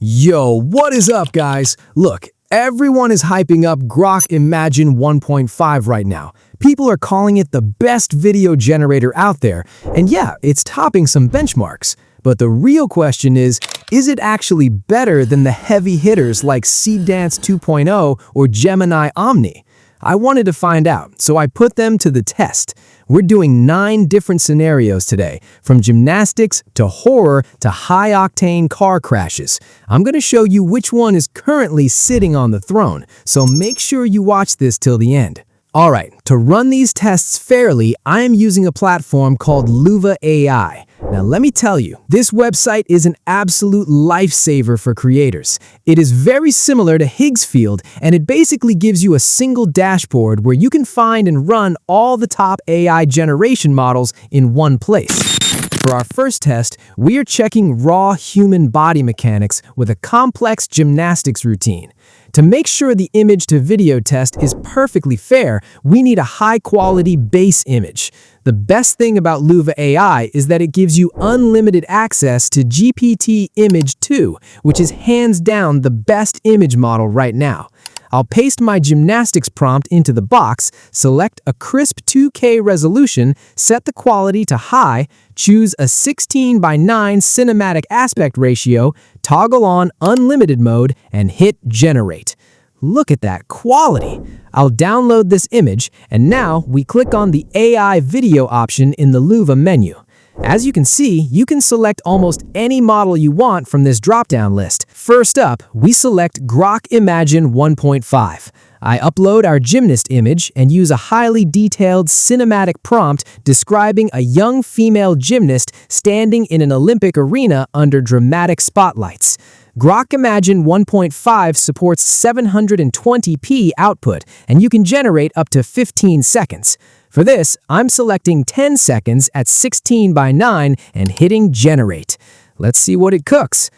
Yo, what is up, guys? Look, everyone is hyping up Grok Imagine 1.5 right now. People are calling it the best video generator out there, and yeah, it's topping some benchmarks. But the real question is it actually better than the heavy hitters like Seedance 2.0 or Gemini Omni? I wanted to find out, so I put them to the test. We're doing 9 different scenarios today, from gymnastics to horror to high-octane car crashes. I'm going to show you which one is currently sitting on the throne, so make sure you watch this till the end. Alright, to run these tests fairly, I am using a platform called Loova AI. Now let me tell you, this website is an absolute lifesaver for creators. It is very similar to Higgsfield, and it basically gives you a single dashboard where you can find and run all the top AI generation models in one place. For our first test, we are checking raw human body mechanics with a complex gymnastics routine. To make sure the image-to-video test is perfectly fair, we need a high-quality base image. The best thing about Loova AI is that it gives you unlimited access to GPT Image 2, which is hands down the best image model right now. I'll paste my gymnastics prompt into the box, select a crisp 2K resolution, set the quality to high, choose a 16:9 cinematic aspect ratio, toggle on unlimited mode, and hit generate. Look at that quality! I'll download this image, and now we click on the AI video option in the Loova menu. As you can see, you can select almost any model you want from this drop-down list. First up, we select Grok Imagine 1.5. I upload our gymnast image and use a highly detailed cinematic prompt describing a young female gymnast standing in an Olympic arena under dramatic spotlights. Grok Imagine 1.5 supports 720p output, and you can generate up to 15 seconds. For this, I'm selecting 10 seconds at 16:9 and hitting generate. Let's see what it cooks.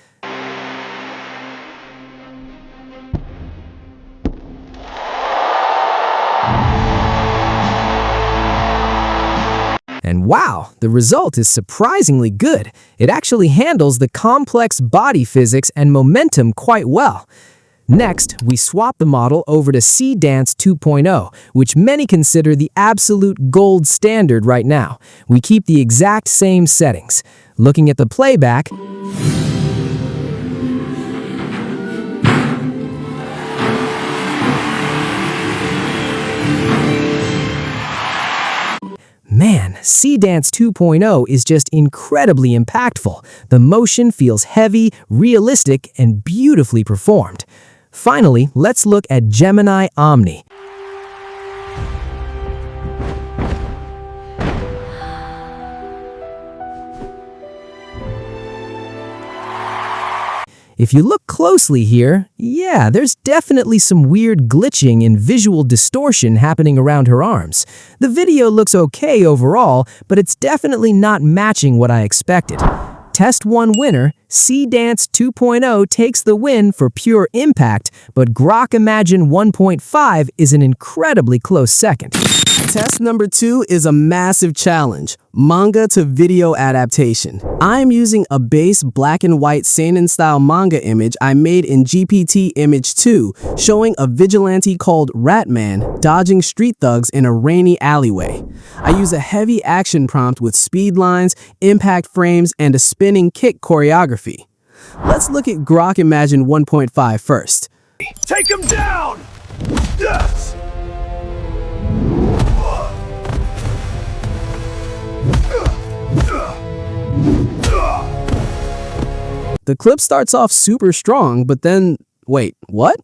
And wow, the result is surprisingly good. It actually handles the complex body physics and momentum quite well. Next, we swap the model over to Seedance 2.0, which many consider the absolute gold standard right now. We keep the exact same settings. Looking at the playback, man, Seedance 2.0 is just incredibly impactful. The motion feels heavy, realistic, and beautifully performed. Finally, let's look at Gemini Omni. If you look closely here, yeah, there's definitely some weird glitching and visual distortion happening around her arms. The video looks okay overall, but it's definitely not matching what I expected. Test 1 winner, Seedance 2.0 takes the win for pure impact, but Grok Imagine 1.5 is an incredibly close second. Test number 2 is a massive challenge, manga to video adaptation. I am using a base black and white seinen-style manga image I made in GPT Image 2, showing a vigilante called Ratman dodging street thugs in a rainy alleyway. I use a heavy action prompt with speed lines, impact frames, and a spinning kick choreography. Let's look at Grok Imagine 1.5 first. Take him down! Yes! The clip starts off super strong, but then, wait, what?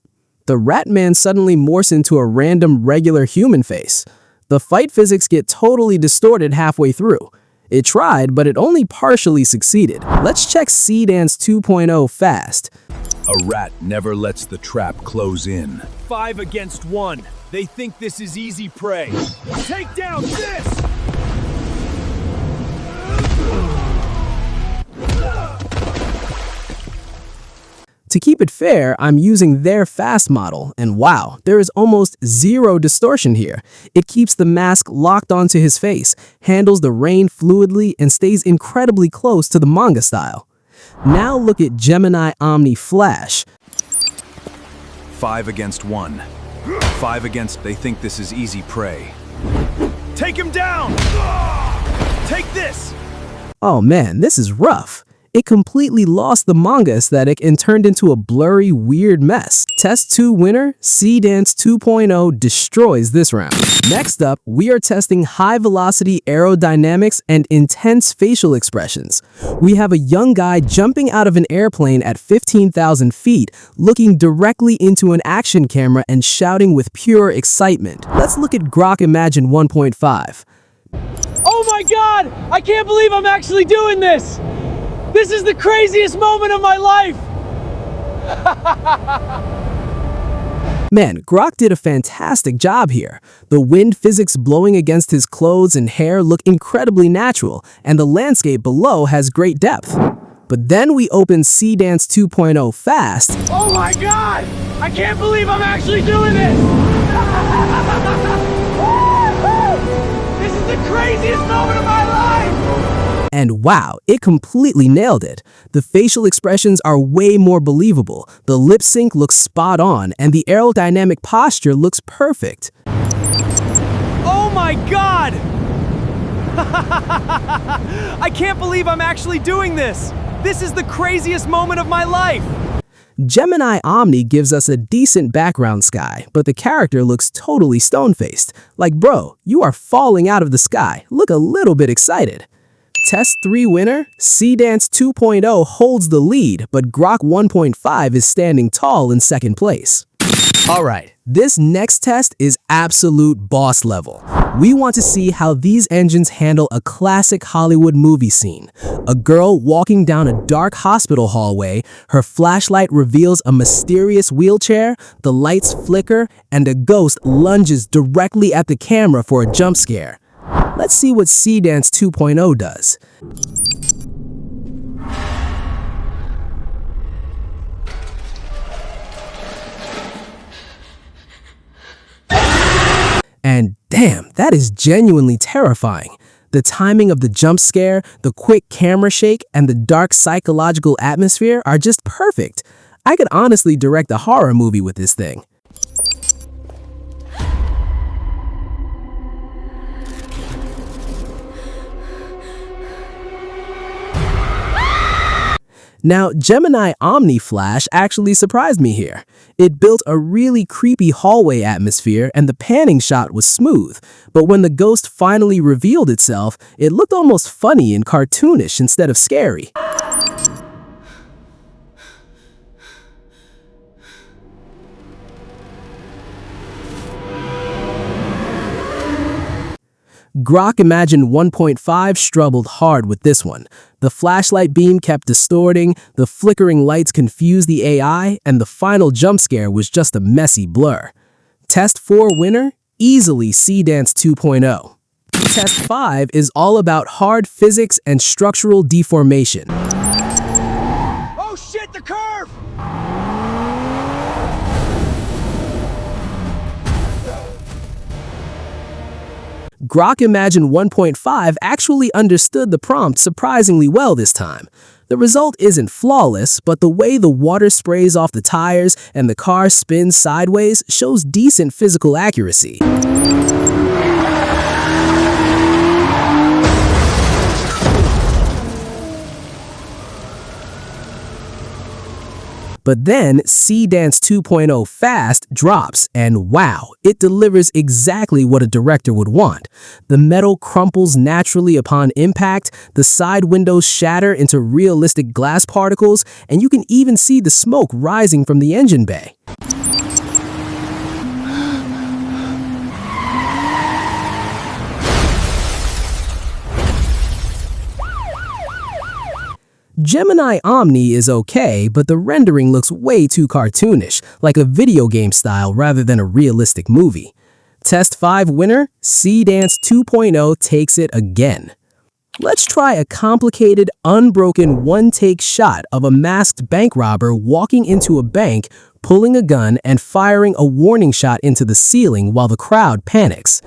The Ratman suddenly morphs into a random regular human face. The fight physics get totally distorted halfway through. It tried, but it only partially succeeded. Let's check Seedance 2.0 fast. A rat never lets the trap close in. 5 against 1. They think this is easy prey. Take down this! To keep it fair, I'm using their fast model, and wow, there is almost zero distortion here. It keeps the mask locked onto his face, handles the rain fluidly, and stays incredibly close to the manga style. Now look at Gemini Omni Flash. 5 against 1. 5 against. They think this is easy prey. Take him down! Take this! Oh man, this is rough. It completely lost the manga aesthetic and turned into a blurry, weird mess. Test 2 winner, Seedance 2.0 destroys this round. Next up, we are testing high-velocity aerodynamics and intense facial expressions. We have a young guy jumping out of an airplane at 15,000 feet, looking directly into an action camera and shouting with pure excitement. Let's look at Grok Imagine 1.5. Oh my god! I can't believe I'm actually doing this! This is the craziest moment of my life! Man, Grok did a fantastic job here. The wind physics blowing against his clothes and hair look incredibly natural, and the landscape below has great depth. But then we open Seedance 2.0 fast. Oh my god! I can't believe I'm actually doing this! This is the craziest moment of my life! And wow, it completely nailed it. The facial expressions are way more believable, the lip sync looks spot on, and the aerodynamic posture looks perfect. Oh my god! I can't believe I'm actually doing this! This is the craziest moment of my life! Gemini Omni gives us a decent background sky, but the character looks totally stone-faced. Like, bro, you are falling out of the sky. Look a little bit excited. Test 3 winner, Seedance 2.0 holds the lead, but Grok 1.5 is standing tall in second place. Alright, this next test is absolute boss level. We want to see how these engines handle a classic Hollywood movie scene. A girl walking down a dark hospital hallway, her flashlight reveals a mysterious wheelchair, the lights flicker, and a ghost lunges directly at the camera for a jump scare. Let's see what Seedance 2.0 does. And damn, that is genuinely terrifying. The timing of the jump scare, the quick camera shake, and the dark psychological atmosphere are just perfect. I could honestly direct a horror movie with this thing. Now, Gemini Omni Flash actually surprised me here. It built a really creepy hallway atmosphere and the panning shot was smooth, but when the ghost finally revealed itself, it looked almost funny and cartoonish instead of scary. Grok Imagine 1.5 struggled hard with this one. The flashlight beam kept distorting, the flickering lights confused the AI, and the final jump scare was just a messy blur. Test 4 winner, easily Seedance 2.0. Test 5 is all about hard physics and structural deformation. Oh shit, the curve! Grok Imagine 1.5 actually understood the prompt surprisingly well this time. The result isn't flawless, but the way the water sprays off the tires and the car spins sideways shows decent physical accuracy. But then Seedance 2.0 Fast drops, and wow, it delivers exactly what a director would want. The metal crumples naturally upon impact, the side windows shatter into realistic glass particles, and you can even see the smoke rising from the engine bay. Gemini Omni is okay, but the rendering looks way too cartoonish, like a video game style rather than a realistic movie. Test 5 winner, Seedance 2.0 takes it again. Let's try a complicated, unbroken one-take shot of a masked bank robber walking into a bank, pulling a gun, and firing a warning shot into the ceiling while the crowd panics.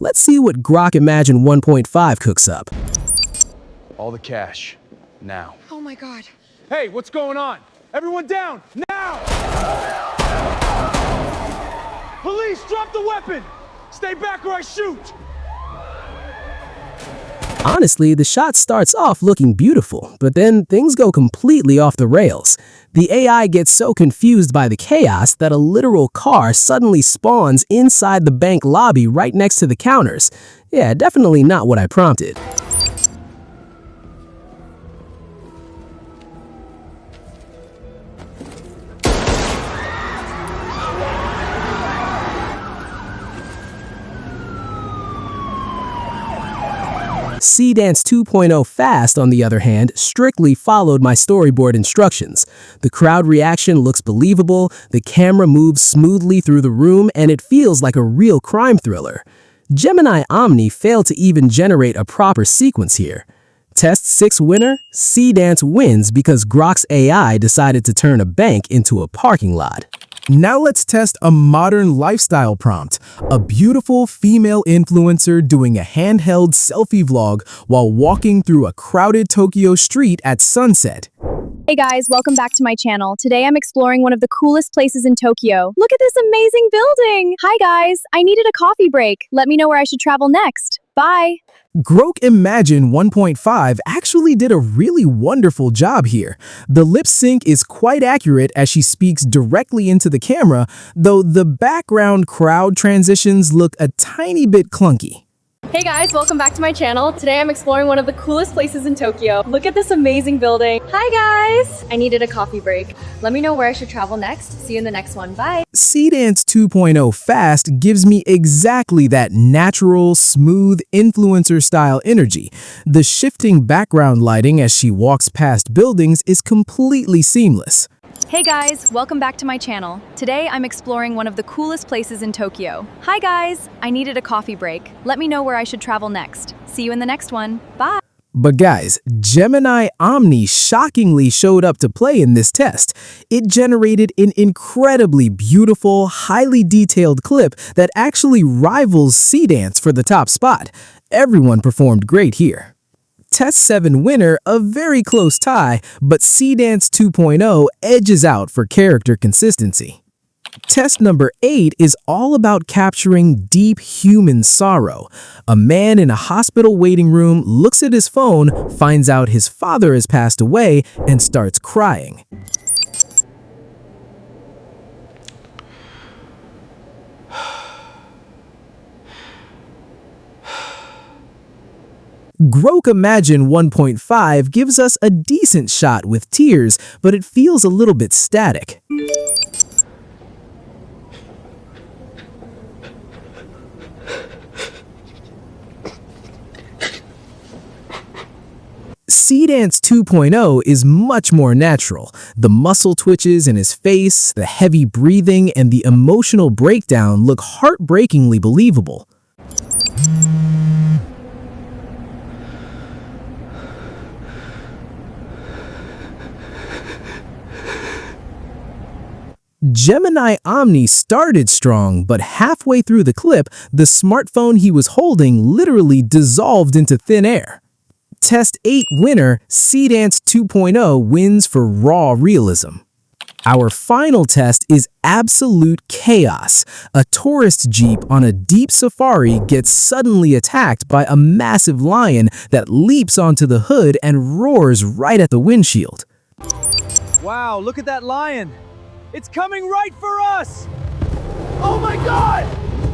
Let's see what Grok Imagine 1.5 cooks up. All the cash. Now. Oh my god. Hey, what's going on? Everyone down, now! Police, drop the weapon! Stay back or I shoot! Honestly, the shot starts off looking beautiful, but then things go completely off the rails. The AI gets so confused by the chaos that a literal car suddenly spawns inside the bank lobby right next to the counters. Yeah, definitely not what I prompted. Seedance 2.0 Fast, on the other hand, strictly followed my storyboard instructions. The crowd reaction looks believable, the camera moves smoothly through the room, and it feels like a real crime thriller. Gemini Omni failed to even generate a proper sequence here. Test 6 winner, Seedance wins because Grok's AI decided to turn a bank into a parking lot. Now let's test a modern lifestyle prompt. A beautiful female influencer doing a handheld selfie vlog while walking through a crowded Tokyo street at sunset. Hey guys, welcome back to my channel. Today I'm exploring one of the coolest places in Tokyo. Look at this amazing building! Hi guys, I needed a coffee break. Let me know where I should travel next. Bye! Grok Imagine 1.5 actually did a really wonderful job here. The lip sync is quite accurate as she speaks directly into the camera, though the background crowd transitions look a tiny bit clunky. Hey guys, welcome back to my channel. Today I'm exploring one of the coolest places in Tokyo. Look at this amazing building. Hi guys! I needed a coffee break. Let me know where I should travel next. See you in the next one. Bye! Seedance 2.0 Fast gives me exactly that natural, smooth, influencer-style energy. The shifting background lighting as she walks past buildings is completely seamless. Hey guys, welcome back to my channel. Today I'm exploring one of the coolest places in Tokyo. Hi guys, I needed a coffee break. Let me know where I should travel next. See you in the next one. Bye! But guys, Gemini Omni shockingly showed up to play in this test. It generated an incredibly beautiful, highly detailed clip that actually rivals Seedance for the top spot. Everyone performed great here. Test 7 winner, a very close tie, but Seedance 2.0 edges out for character consistency. Test number 8 is all about capturing deep human sorrow. A man in a hospital waiting room looks at his phone, finds out his father has passed away, and starts crying. Grok Imagine 1.5 gives us a decent shot with tears, but it feels a little bit static. Seedance 2.0 is much more natural. The muscle twitches in his face, the heavy breathing, and the emotional breakdown look heartbreakingly believable. Gemini Omni started strong, but halfway through the clip, the smartphone he was holding literally dissolved into thin air. Test 8 winner, Seedance 2.0 wins for raw realism. Our final test is absolute chaos. A tourist jeep on a deep safari gets suddenly attacked by a massive lion that leaps onto the hood and roars right at the windshield. Wow, look at that lion! It's coming right for us! Oh my god!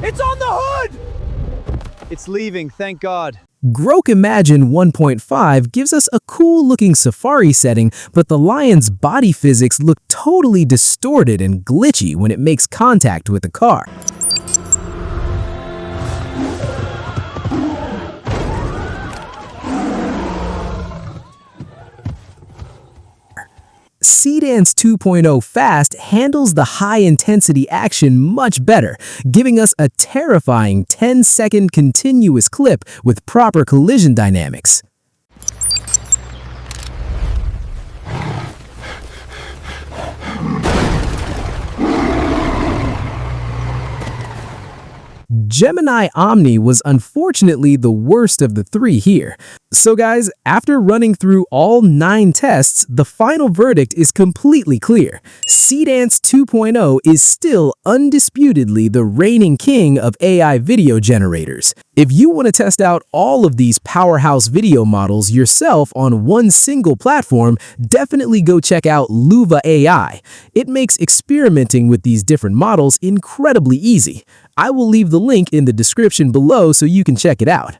It's on the hood! It's leaving, thank God. Grok Imagine 1.5 gives us a cool-looking safari setting, but the lion's body physics look totally distorted and glitchy when it makes contact with the car. Seedance 2.0 Fast handles the high-intensity action much better, giving us a terrifying 10-second continuous clip with proper collision dynamics. Gemini Omni was unfortunately the worst of the three here. So guys, after running through all 9 tests, the final verdict is completely clear. Seedance 2.0 is still undisputedly the reigning king of AI video generators. If you want to test out all of these powerhouse video models yourself on one single platform, definitely go check out Loova AI. It makes experimenting with these different models incredibly easy. I will leave the link in the description below so you can check it out.